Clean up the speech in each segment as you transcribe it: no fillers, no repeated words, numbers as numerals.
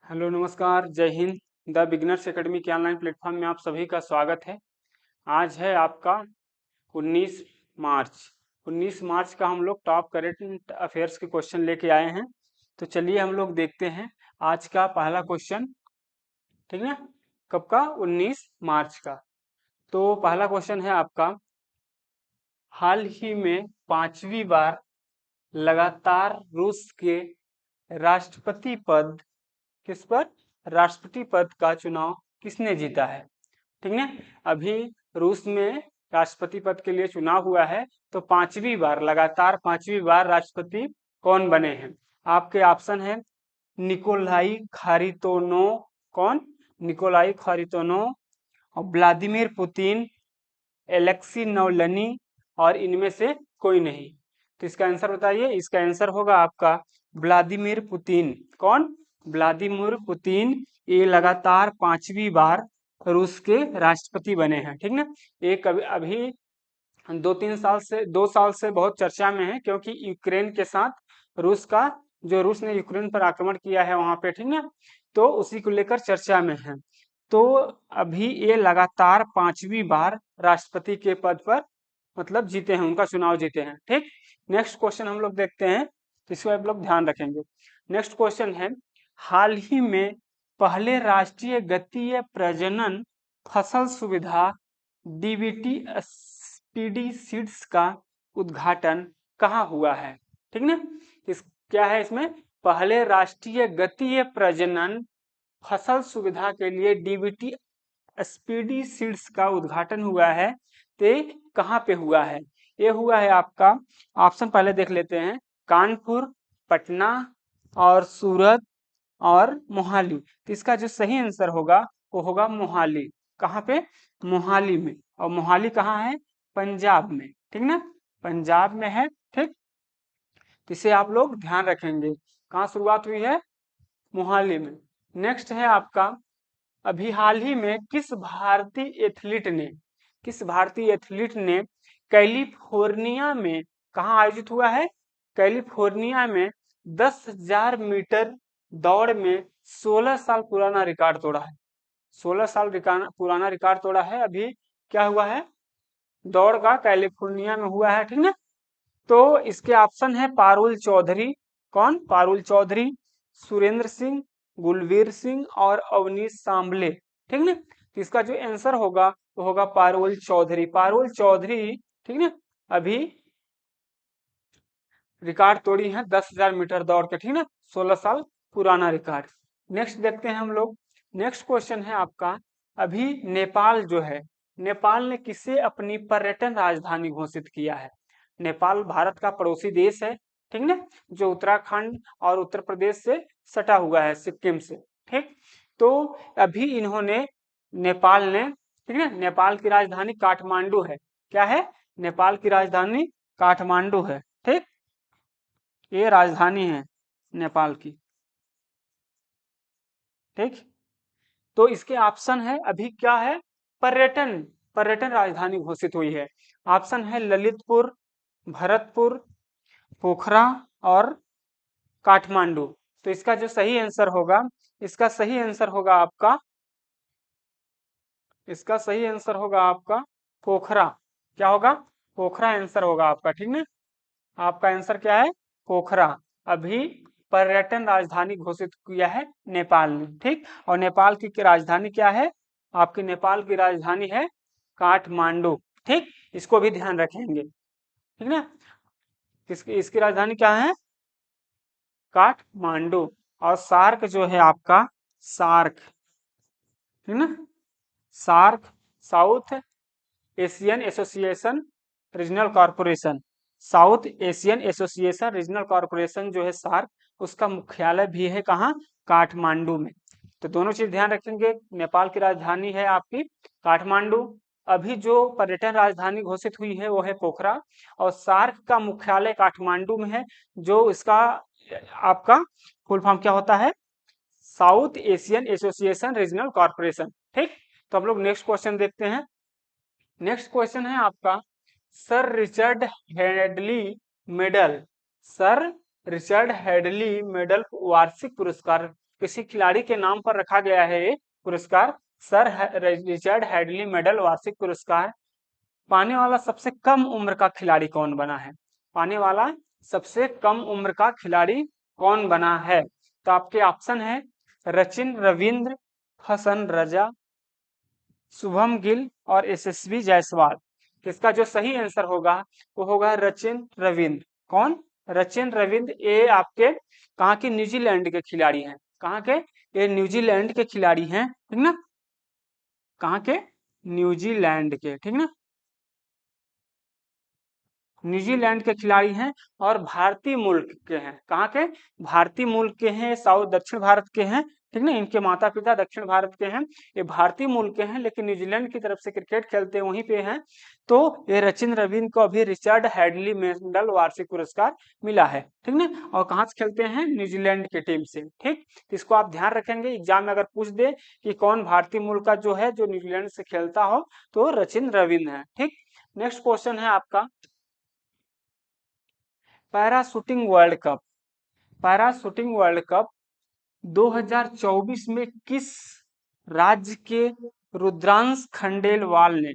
Hello नमस्कार, जय Hind. The beginners academy के ऑनलाइन प्लेटफॉर्म में आप सभी का स्वागत है। आज है आपका 19 मार्च। 19 मार्च का हम लोग टॉप करंट अफेयर्स के क्वेश्चन लेके आए हैं। तो चलिए हम लोग देखते हैं आज का पहला क्वेश्चन। ठीक है, कब का? 19 मार्च का। तो पहला क्वेश्चन है आपका, हाल ही में 5वीं बार लगातार रूस के राष्ट्रपति पद किस पर राष्ट्रपति पद का चुनाव किसने जीता है? ठीक है, अभी रूस में राष्ट्रपति पद के लिए चुनाव हुआ है। तो 5वीं बार लगातार 5वीं बार राष्ट्रपति कौन बने हैं? आपके ऑप्शन है निकोलाई खारितोनोव। कौन? निकोलाई खारितोनोव, और व्लादिमीर पुतिन, एलेक्सी नवलनी, और इनमें से कोई नहीं। तो इसका आंसर बताइए। इसका आंसर होगा आपका व्लादिमीर पुतिन। कौन? Vladimir Putin. ये लगातार 5वीं बार रूस के राष्ट्रपति बने हैं। ठीक ना। एक अभी 2 साल से बहुत चर्चा में है, क्योंकि यूक्रेन के साथ रूस ने यूक्रेन पर आक्रमण किया है वहां पे। ठीक ना, तो उसी को लेकर चर्चा में है। तो अभी ये लगातार 5वीं बार राष्ट्रपति के पद पर मतलब जीते हैं, उनका चुनाव जीते हैं। ठीक, नेक्स्ट क्वेश्चन हम लोग देखते हैं, इसको आप लोग ध्यान रखेंगे। नेक्स्ट क्वेश्चन है, हाल ही में पहले राष्ट्रीय गतीय प्रजनन फसल सुविधा डीबीटी स्पीडी सीड्स का उद्घाटन कहाँ हुआ है? ठीक ना, क्या है इसमें? पहले राष्ट्रीय गतीय प्रजनन फसल सुविधा के लिए डीबीटी स्पीडी सीड्स का उद्घाटन हुआ है। तो कहाँ पे हुआ है? ये हुआ है आपका, ऑप्शन पहले देख लेते हैं, कानपुर, पटना, और सूरत, और मोहाली। तो इसका जो सही आंसर होगा वो होगा मोहाली। कहाँ पे? मोहाली में। और मोहाली कहाँ है? पंजाब में। ठीक ना, पंजाब में है। ठीक, तो इसे आप लोग ध्यान रखेंगे। कहाँ शुरुआत हुई है? मोहाली में। नेक्स्ट है आपका, अभी हाल ही में किस भारतीय एथलीट ने कैलिफोर्निया में, कहाँ आयोजित हुआ है? कैलिफोर्निया में 10,000 मीटर दौड़ में 16 साल पुराना रिकॉर्ड तोड़ा है। 16 साल पुराना रिकॉर्ड तोड़ा है। अभी क्या हुआ है? दौड़ का कैलिफोर्निया में हुआ है। ठीक ना, तो इसके ऑप्शन है पारुल चौधरी। कौन? पारुल चौधरी, सुरेंद्र सिंह, गुलवीर सिंह, और अवनीश सांबले। ठीक ना, तो इसका जो आंसर होगा वो होगा पारुल चौधरी। पारुल चौधरी, ठीक ना, अभी रिकॉर्ड तोड़ी है 10,000 मीटर दौड़ के। ठीक ना, 16 साल पुराना रिकॉर्ड। नेक्स्ट देखते हैं हम लोग। नेक्स्ट क्वेश्चन है आपका, अभी नेपाल जो है, नेपाल ने किसे अपनी पर्यटन राजधानी घोषित किया है? नेपाल भारत का पड़ोसी देश है। ठीक ना, जो उत्तराखंड और उत्तर प्रदेश से सटा हुआ है, सिक्किम से। ठीक, तो अभी इन्होंने, नेपाल ने, ठीक है, नेपाल की राजधानी काठमांडू है। क्या है? नेपाल की राजधानी काठमांडू है। ठीक, ये राजधानी है नेपाल की। ठीक, तो इसके ऑप्शन है, अभी क्या है? पर्यटन पर्यटन राजधानी घोषित हुई है। ऑप्शन है ललितपुर, भरतपुर, पोखरा, और काठमांडू। तो इसका जो सही आंसर होगा, इसका सही आंसर होगा आपका, इसका सही आंसर होगा आपका पोखरा। क्या होगा? पोखरा आंसर होगा आपका। ठीक ना, आपका आंसर क्या है? पोखरा। अभी पर्यटन राजधानी घोषित किया है नेपाल ने। ठीक, और नेपाल की राजधानी क्या है? आपकी नेपाल की राजधानी है काठमांडू। ठीक, इसको भी ध्यान रखेंगे। ठीक ना, इसकी राजधानी क्या है? काठमांडू। और सार्क जो है आपका, सार्क, ठीक ना, SAARC, South Asian Association Regional Corporation, South Asian Association Regional Corporation जो है सार्क, उसका मुख्यालय भी है कहाँ? काठमांडू में। तो दोनों चीज ध्यान रखेंगे। नेपाल की राजधानी है आपकी काठमांडू। अभी जो पर्यटन राजधानी घोषित हुई है वो है पोखरा, और सार्क का मुख्यालय काठमांडू में है। जो इसका आपका फुल फॉर्म क्या होता है? South Asian Association Regional corporation. ठीक, तो हम लोग नेक्स्ट क्वेश्चन देखते हैं। नेक्स्ट क्वेश्चन है आपका, sir Richard Hadlee medal, sir Richard Hadlee medal वार्षिक पुरस्कार किसी खिलाड़ी के नाम पर रखा गया है ये पुरस्कार। सर रिचर्ड हैडली मेडल वार्षिक पुरस्कार पाने वाला सबसे कम उम्र का खिलाड़ी कौन बना है? पाने वाला सबसे कम उम्र का खिलाड़ी कौन बना है? तो आपके ऑप्शन है सचिन रविंद्र, हसन रजा, शुभम गिल और यशस्वी जायसवाल। इसका जो सही आंसर होगा वो होगा सचिन रविंद्र। कौन? सचिन रविंद्र। ये आपके कहाँ के? न्यूजीलैंड के खिलाड़ी हैं। कहाँ के? ये न्यूजीलैंड के खिलाड़ी हैं, ठीक ना? कहाँ के? न्यूजीलैंड के, ठीक ना? न्यूजीलैंड के खिलाड़ी हैं और भारतीय मुल्क के हैं। कहाँ के? भारतीय मुल्क के हैं, साउथ दक्षिण भारत के हैं, ठीक ना? इनके माता पिता दक्षिण भारत के हैं, ये भारतीय मुल्क के हैं लेकिन न्यूजीलैंड की तरफ से क्रिकेट खेलते वहीं पे हैं। तो ये सचिन रविंद्र को अभी रिचर्ड हैडली मेडल वार्षिक पुरस्कार मिला है, ठीक ना? और कहाँ से खेलते हैं? न्यूजीलैंड की टीम से, ठीक। इसको आप ध्यान रखेंगे, एग्जाम में अगर पूछ दे कि कौन भारतीय मूल का जो है जो न्यूजीलैंड से खेलता हो तो सचिन रविंद्र है, ठीक। नेक्स्ट क्वेश्चन है आपका para shooting world cup. Para shooting world cup 2024 में किस राज्य के रुद्रांश खंडेलवाल ने,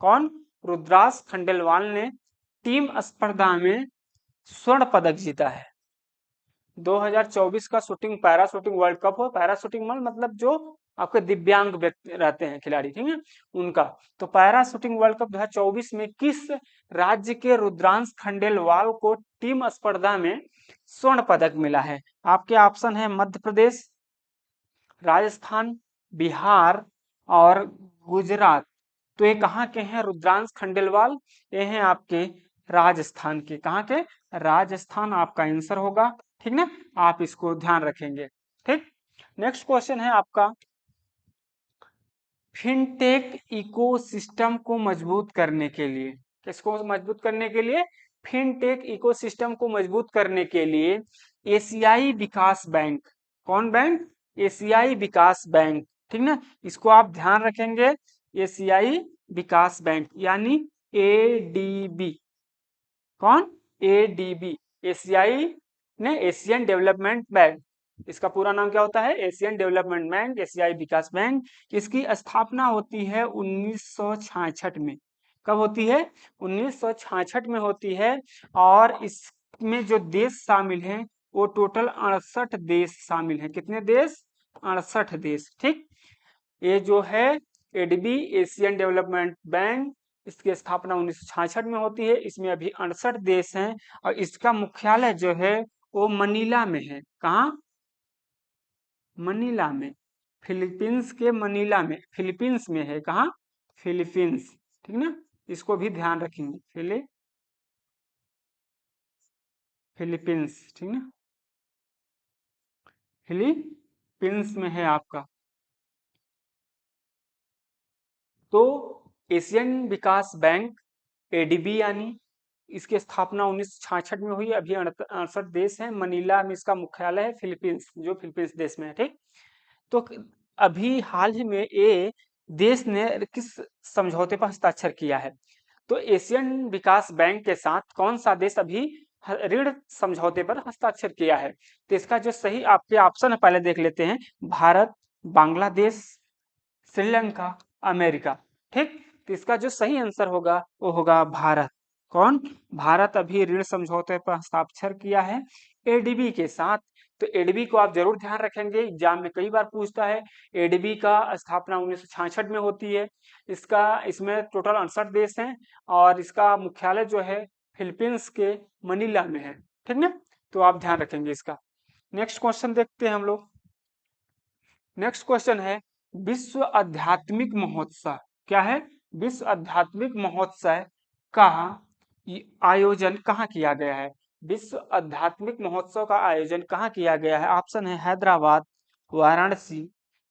कौन? रुद्रांश खंडेलवाल ने टीम स्पर्धा में स्वर्ण पदक जीता है? 2024 का shooting para shooting world cup हो। पैरा शूटिंग मतलब जो आपके दिव्यांग व्यक्ति रहते हैं खिलाड़ी, ठीक है, उनका। तो पैरा शूटिंग वर्ल्ड कप 2024 में किस राज्य के रुद्रांश खंडेलवाल को टीम स्पर्धा में स्वर्ण पदक मिला है? आपके ऑप्शन है मध्य प्रदेश, राजस्थान, बिहार और गुजरात। तो ये कहाँ के हैं रुद्रांश खंडेलवाल? ये हैं आपके राजस्थान के। कहाँ के? राजस्थान आपका आंसर होगा, ठीक ना? आप इसको ध्यान रखेंगे, ठीक। नेक्स्ट क्वेश्चन है आपका फिनटेक इकोसिस्टम को मजबूत करने के लिए, किसको मजबूत करने के लिए? फिनटेक इकोसिस्टम को मजबूत करने के लिए एशियाई विकास बैंक, कौन बैंक? एशियाई विकास बैंक, ठीक ना? इसको आप ध्यान रखेंगे, एशियाई विकास बैंक यानी एडीबी। कौन? एडीबी, एशियाई ने एशियन डेवलपमेंट बैंक। इसका पूरा नाम क्या होता है? एशियन डेवलपमेंट बैंक, एशियाई विकास बैंक। इसकी स्थापना होती है 1966 में। कब होती है? 1966 में होती है। और इसमें जो देश शामिल हैं वो टोटल 68 देश शामिल हैं। कितने देश? 68 देश, ठीक। ये जो है एडीबी, एशियन डेवलपमेंट बैंक, इसकी स्थापना 1966 में होती है। इसमें अभी 68 देश हैं और इसका मुख्यालय जो है वो मनीला में है। कहाँ? मनीला में, फिलीपींस के मनीला में, फिलीपींस में है। कहाँ? फिलीपींस, ठीक ना? इसको भी ध्यान रखेंगे, फिलीपींस, ठीक ना? फिलीपींस में है आपका। तो एशियन विकास बैंक एडीबी यानी इसकी स्थापना 1966 में हुई। अभी 68 देश हैं। मनीला में इसका मुख्यालय है, फिलीपींस, जो फिलीपींस देश में है, ठीक। तो अभी हाल ही में ये देश ने किस समझौते पर हस्ताक्षर किया है? तो एशियन विकास बैंक के साथ कौन सा देश अभी ऋण समझौते पर हस्ताक्षर किया है? तो इसका जो सही आपके ऑप्शन है पहले देख लेते हैं। भारत, बांग्लादेश, श्रीलंका, अमेरिका, ठीक। तो इसका जो सही आंसर होगा वो होगा भारत। कौन? भारत अभी ऋण समझौते पर हस्ताक्षर किया है एडीबी के साथ। तो एडीबी को आप जरूर ध्यान रखेंगे, एग्जाम में कई बार पूछता है। एडीबी का स्थापना 1966 में होती है। इसमें टोटल 68 देश हैं और इसका मुख्यालय जो है फिलीपींस के मनीला में है, ठीक ना? तो आप ध्यान रखेंगे इसका। नेक्स्ट क्वेश्चन देखते हैं हम लोग। नेक्स्ट क्वेश्चन है विश्व आध्यात्मिक महोत्सव, क्या है? विश्व आध्यात्मिक महोत्सव का आयोजन कहाँ किया गया है? विश्व आध्यात्मिक महोत्सव का आयोजन कहाँ किया गया है? ऑप्शन है हैदराबाद, वाराणसी,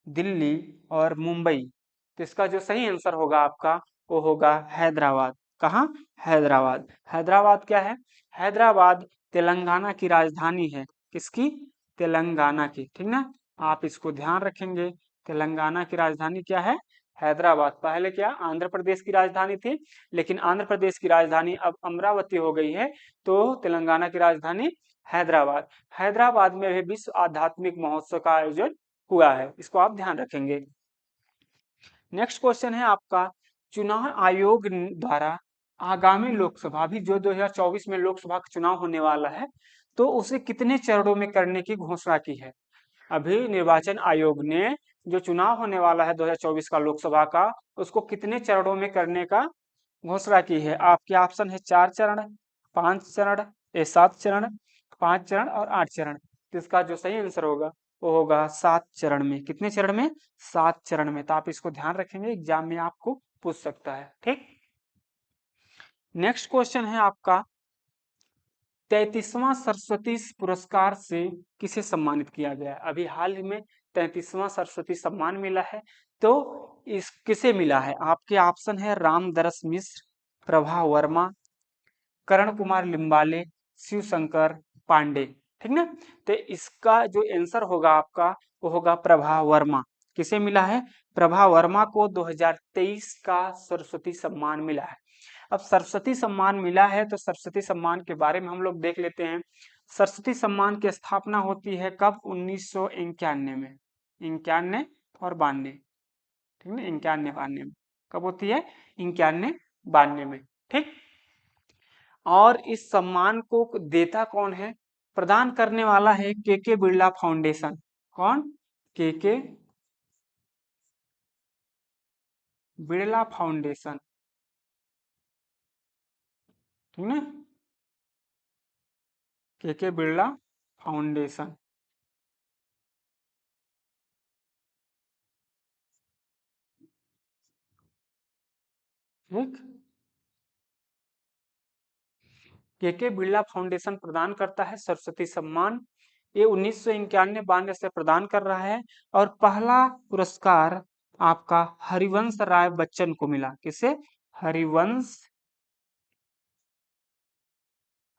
दिल्ली और मुंबई। तो इसका जो सही आंसर होगा आपका वो होगा हैदराबाद। कहाँ? हैदराबाद। हैदराबाद क्या है? हैदराबाद तेलंगाना की राजधानी है। किसकी? तेलंगाना की, ठीक ना? आप इसको ध्यान रखेंगे। तेलंगाना की राजधानी क्या है? हैदराबाद। पहले क्या आंध्र प्रदेश की राजधानी थी, लेकिन आंध्र प्रदेश की राजधानी अब अमरावती हो गई है, तो तेलंगाना की राजधानी हैदराबाद। हैदराबाद में भी विश्व आध्यात्मिक महोत्सव का आयोजन हुआ है, इसको आप ध्यान रखेंगे। नेक्स्ट क्वेश्चन है आपका, चुनाव आयोग द्वारा आगामी लोकसभा, अभी जो 2024 में लोकसभा का चुनाव होने वाला है, तो उसे कितने चरणों में करने की घोषणा की है। अभी निर्वाचन आयोग ने जो चुनाव होने वाला है 2024 का लोकसभा का, उसको कितने चरणों में करने का घोषणा की है। आपके ऑप्शन है 4 चरण, 5 चरण, 7 चरण, 5 चरण और 8 चरण। तो इसका जो सही आंसर होगा वो होगा 7 चरण में। कितने चरण में? 7 चरण में। तो आप इसको ध्यान रखेंगे, एग्जाम में आपको पूछ सकता है। ठीक, नेक्स्ट क्वेश्चन है आपका, 33वां सरस्वती पुरस्कार से किसे सम्मानित किया गया। अभी हाल ही में 33वां सरस्वती सम्मान मिला है, तो इस किसे मिला है। आपके ऑप्शन है रामदरस मिश्र, प्रभा वर्मा, करण कुमार लिम्बाले, शिव शंकर पांडे। ठीक ना, तो इसका जो आंसर होगा आपका वो होगा प्रभा वर्मा। किसे मिला है? प्रभा वर्मा को 2023 का सरस्वती सम्मान मिला है। अब सरस्वती सम्मान मिला है तो सरस्वती सम्मान के बारे में हम लोग देख लेते हैं। सरस्वती सम्मान की स्थापना होती है कब? 1991 में। 91 और 92, ठीक है, 91-92 में। कब होती है? 91-92 में। ठीक, और इस सम्मान को देता कौन है? प्रदान करने वाला है के बिरला फाउंडेशन। कौन? के बिरला फाउंडेशन, ठीक है, के बिरला फाउंडेशन। ठीक, के बिरला फाउंडेशन प्रदान करता है सरस्वती सम्मान। ये 1991-92 से प्रदान कर रहा है। और पहला पुरस्कार आपका हरिवंश राय बच्चन को मिला। किसे? हरिवंश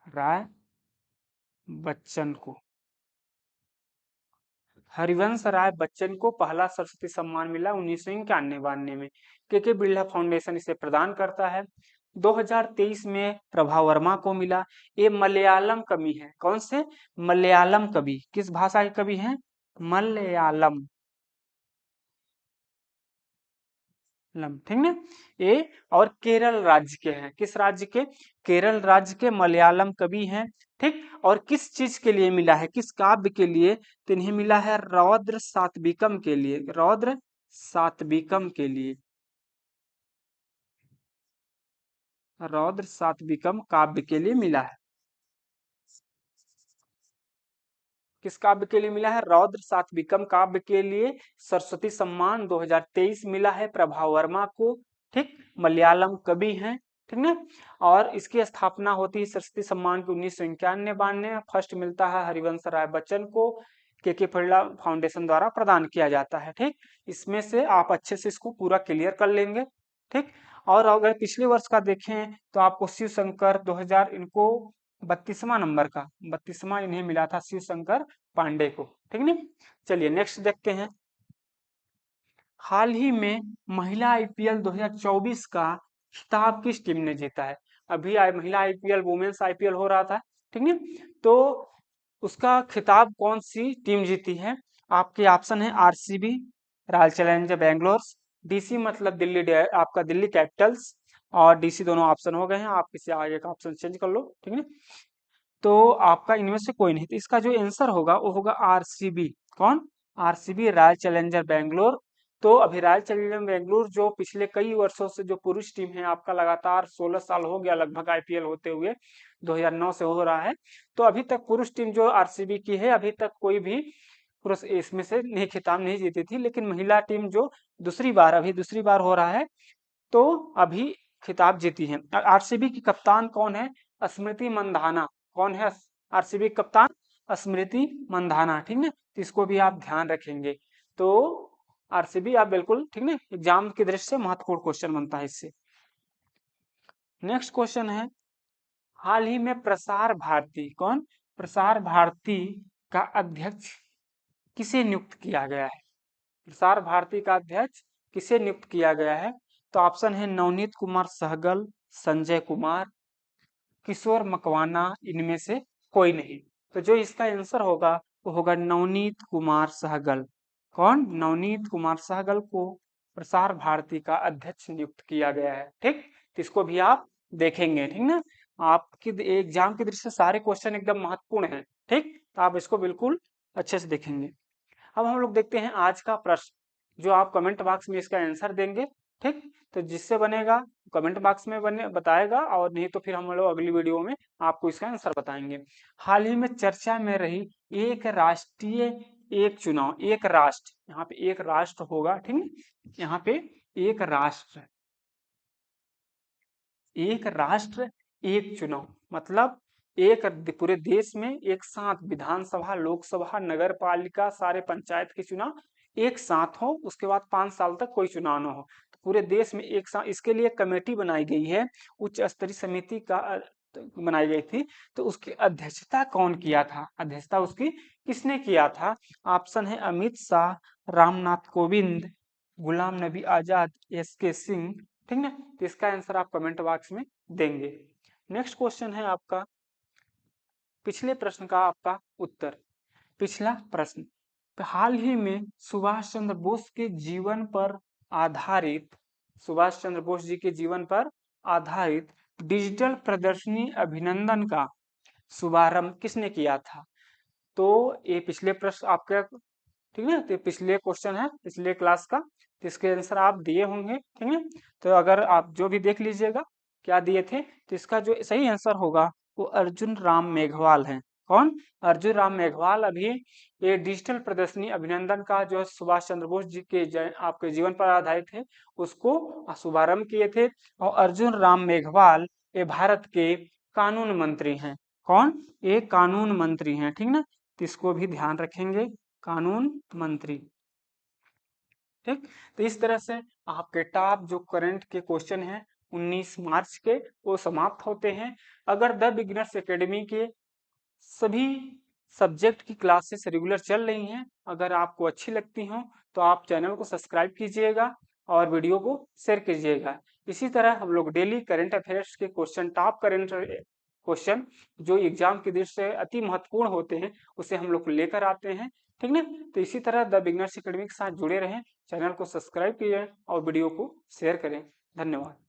राय बच्चन को। हरिवंश राय बच्चन को पहला सरस्वती सम्मान मिला 1991-92 में। के बिरला फाउंडेशन इसे प्रदान करता है। 2023 में प्रभा वर्मा को मिला। ये मलयालम कवि है। कौन से? मलयालम कवि। किस भाषा के कवि हैं? मलयालम, ठीक है ये। और केरल राज्य के हैं। किस राज्य के? केरल राज्य के मलयालम कवि हैं। ठीक, और किस चीज के लिए मिला है? किस काव्य के लिए? तो इन्हें मिला है रौद्र सात्विकम के लिए। रौद्र सात्विकम के लिए, रौद्र सात्विकम काव्य के लिए मिला है। किस काव्य के लिए मिला है? रौद्र सात्विकम काव्य के लिए सरस्वती सम्मान 2023 मिला है प्रभा वर्मा को। ठीक, मलयालम कवि हैं। ठीक है, और इसकी स्थापना होती है सरस्वती सम्मान की 1991-92। फर्स्ट मिलता है हरिवंश राय बच्चन को, के बिरला फाउंडेशन द्वारा प्रदान किया जाता है। ठीक, इसमें से आप अच्छे से इसको पूरा क्लियर कर लेंगे। ठीक, और अगर पिछले वर्ष का देखें तो आपको शिव शंकर 2000 इनको 32वां नंबर का, 32वां इन्हें मिला था शिव शंकर पांडे को। ठीक है, चलिए नेक्स्ट देखते हैं। हाल ही में महिला आईपीएल 2024 का खिताब किस टीम ने जीता है। अभी महिला आईपीएल, वुमेन्स आईपीएल हो रहा था। ठीक है, तो उसका खिताब कौन सी टीम जीती है। आपके ऑप्शन है RCB, royal challenger Bangalore, DC मतलब आपका दिल्ली कैपिटल्स, और डीसी दोनों ऑप्शन हो गए हैं। आप किसी आगे का ऑप्शन चेंज कर लो। ठीक है, तो आपका इनमें से कोई नहीं। तो इसका जो आंसर होगा वो होगा आरसीबी। कौन? RCB, royal challenger Bangalore. तो अभी रॉयल चैलेंजर बैंगलोर जो पिछले कई वर्षों से जो पुरुष टीम है आपका, लगातार 16 साल हो गया लगभग आईपीएल होते हुए, 2009 से हो रहा है। तो अभी तक पुरुष टीम जो आरसीबी की है, अभी तक कोई भी पुरुष इसमें से नहीं खिताब नहीं जीती थी। लेकिन महिला टीम जो अभी दूसरी बार हो रहा है, तो अभी खिताब जीती है। आरसीबी की कप्तान कौन है? स्मृति मंधाना। कौन है आरसीबी कप्तान? स्मृति मंधाना। ठीक है, तो इसको भी आप ध्यान रखेंगे। तो आरसीबी आप बिल्कुल, ठीक है, एग्जाम की दृष्टि से महत्वपूर्ण क्वेश्चन बनता है इससे। नेक्स्ट क्वेश्चन है, हाल ही में प्रसार भारती, कौन? प्रसार भारती का अध्यक्ष किसे नियुक्त किया गया है? प्रसार भारती का अध्यक्ष किसे नियुक्त किया गया है? तो ऑप्शन है नवनीत कुमार सहगल, संजय कुमार, किशोर मकवाना, इनमें से कोई नहीं। तो जो इसका आंसर होगा वो होगा नवनीत कुमार सहगल। कौन? नवनीत कुमार सहगल को प्रसार भारती का अध्यक्ष नियुक्त किया गया है। ठीक, तो इसको भी आप देखेंगे। ठीक ना, आपकी एग्जाम की दृष्टि से सारे क्वेश्चन एकदम महत्वपूर्ण हैं। ठीक, तो आप इसको बिल्कुल अच्छे से देखेंगे। अब हम लोग देखते हैं आज का प्रश्न, जो आप कमेंट बॉक्स में इसका आंसर देंगे। ठीक, तो जिससे बनेगा कमेंट बॉक्स में बने बताएगा, और नहीं तो फिर हम लोग अगली वीडियो में आपको इसका आंसर बताएंगे। हाल ही में चर्चा में रही एक राष्ट्रीय एक चुनाव, एक राष्ट्र, यहाँ पे एक राष्ट्र होगा। ठीक है, यहाँ पे एक राष्ट्र, एक राष्ट्र एक चुनाव मतलब एक पूरे देश में एक साथ विधानसभा, लोकसभा, नगर पालिका, सारे पंचायत के चुनाव एक साथ हो, उसके बाद 5 साल तक कोई चुनाव ना हो, तो पूरे देश में एक साथ। इसके लिए कमेटी बनाई गई है, उच्च स्तरीय समिति का बनाई गई थी। तो उसकी अध्यक्षता कौन किया था? अध्यक्षता उसकी किसने किया था? ऑप्शन है अमित शाह, रामनाथ कोविंद, गुलाम नबी आजाद, एस.के. सिंह। ठीक ना, तो इसका आंसर आप कमेंट बॉक्स में देंगे। नेक्स्ट क्वेश्चन है आपका, पिछले प्रश्न का आपका उत्तर। पिछला प्रश्न, तो हाल ही में सुभाष चंद्र बोस के जीवन पर आधारित, सुभाष चंद्र बोस जी के जीवन पर आधारित डिजिटल प्रदर्शनी अभिनंदन का शुभारंभ किसने किया था? तो ये पिछले प्रश्न आपका, ठीक है, तो पिछले क्वेश्चन है पिछले क्लास का, तो इसके आंसर आप दिए होंगे। ठीक है, तो अगर आप जो भी देख लीजिएगा क्या दिए थे, तो इसका जो सही आंसर होगा वो अर्जुन राम मेघवाल है। कौन? अर्जुन राम मेघवाल। अभी ये डिजिटल प्रदर्शनी अभिनंदन का जो सुभाष चंद्र बोस जी के आपके जीवन पर आधारित है, उसको शुभारंभ किए थे। और अर्जुन राम मेघवाल ये भारत के कानून मंत्री हैं। कौन? ये कानून मंत्री हैं। ठीक ना, तो इसको भी ध्यान रखेंगे, कानून मंत्री। ठीक, तो इस तरह से आपके टॉप जो करंट के क्वेश्चन हैं 19 मार्च के, वो समाप्त होते हैं। अगर द बिगिनर्स एकेडमी के सभी सब्जेक्ट की क्लासेस रेगुलर चल रही हैं, अगर आपको अच्छी लगती हो तो आप चैनल को सब्सक्राइब कीजिएगा और वीडियो को शेयर कीजिएगा। इसी तरह हम लोग डेली करंट अफेयर्स के क्वेश्चन, टॉप करंट क्वेश्चन जो एग्जाम की दृष्टि से अति महत्वपूर्ण होते हैं, उसे हम लोग लेकर आते हैं। ठीक ना, तो इसी तरह द बिगिनर्स एकेडमी के साथ जुड़े रहें, चैनल को सब्सक्राइब कीजिए और वीडियो को शेयर करें। धन्यवाद।